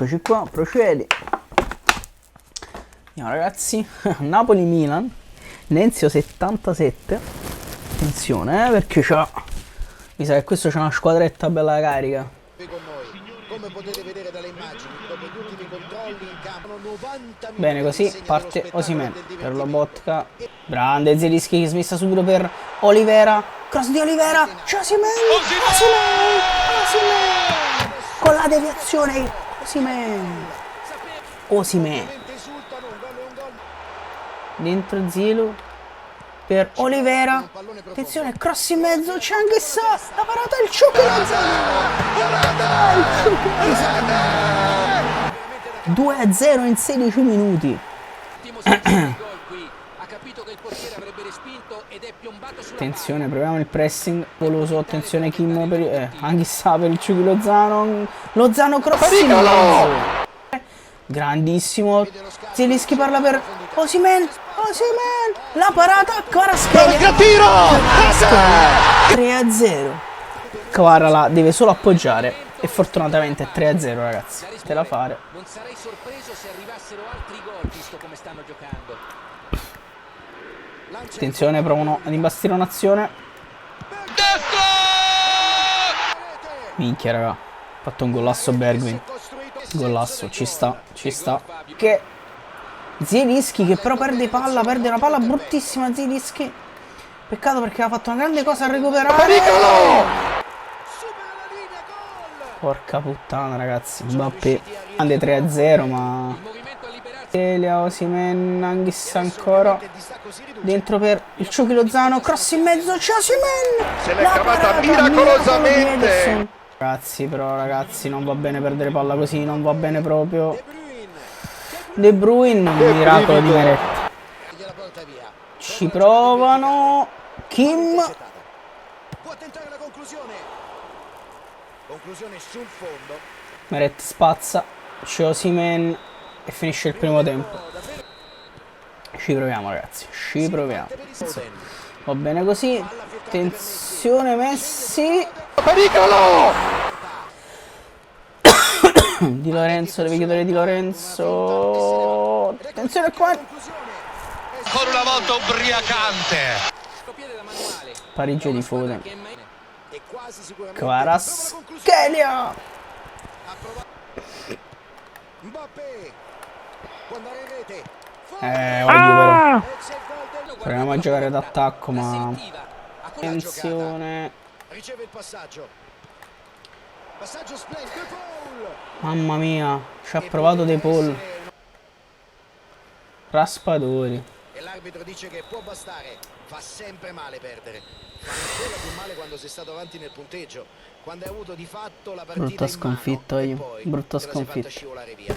Eccoci qua, procedi. Andiamo ragazzi, Napoli-Milan, Nenzio 77. Attenzione perché c'ha, mi sa che questo c'ha una squadretta bella carica. Come potete vedere dalle immagini, dopo gli ultimi controlli in campo, 90 minuti. Bene, così parte Osimhen per Lobotka. Grande Zielinski che smessa subito per Olivera. Cross di Olivera. C'è Osimhen. Osimhen. Con la deviazione. Osimhen. Dentro Zilu per Olivera. Attenzione, cross in mezzo. C'è anche Sa. La parata il Ciucchi. 2-0 in 16 minuti. Attenzione, proviamo il pressing goloso. Attenzione Kim per Anghissà per il Ciucchi Lozano. Lozano cross in mezzo. Grandissimo. Zielinski parla per Osimhen. La parata Kvaratskhelia. 3-0. Kvara deve solo appoggiare e fortunatamente è 3-0 ragazzi. Te la fare. Non sarei sorpreso se arrivassero altri gol visto come stanno giocando. Attenzione, provano ad imbastire un'azione. Minchia raga. Ha fatto un golasso Bergwijn. Golasso, ci sta. Che Zielinski che però perde una palla bruttissima Zielinski. Peccato perché ha fatto una grande cosa a recuperare. Porca puttana ragazzi. Mbappé. Grande 3-0 ma Osimhen, Anghissà ancora. Dentro per il Ciucchi Lozano. Cross in mezzo. C'è Osimhen. Se l'è cavata miracolosamente. Ragazzi però ragazzi non va bene perdere palla così. Non va bene proprio. De Bruyne. Un miracolo di Meret. Ci provano. Kim. Può tentare la conclusione sul fondo. Meret spazza. C'è Osimhen e finisce il primo tempo. Ci proviamo ragazzi. Va bene così. Attenzione Messi. Pericolo! Di Lorenzo, deve chiudere Di Lorenzo. Attenzione qua. Ancora una volta ubriacante. Pareggio di Foden. Kvaratskhelia. Mbappé può andare in rete. Voglio però. Proviamo a giocare d'attacco ma attenzione. Riceve il passaggio splendido. Mamma mia, ci ha provato De Paul. Raspadori. E l'arbitro dice che può bastare. Fa sempre male perdere. Fa ancora più male quando sei stato avanti nel punteggio. Quando hai avuto di fatto la partita Brutta in mano sconfitta e io. poi Brutta te la sei fatta sconfitta. scivolare via.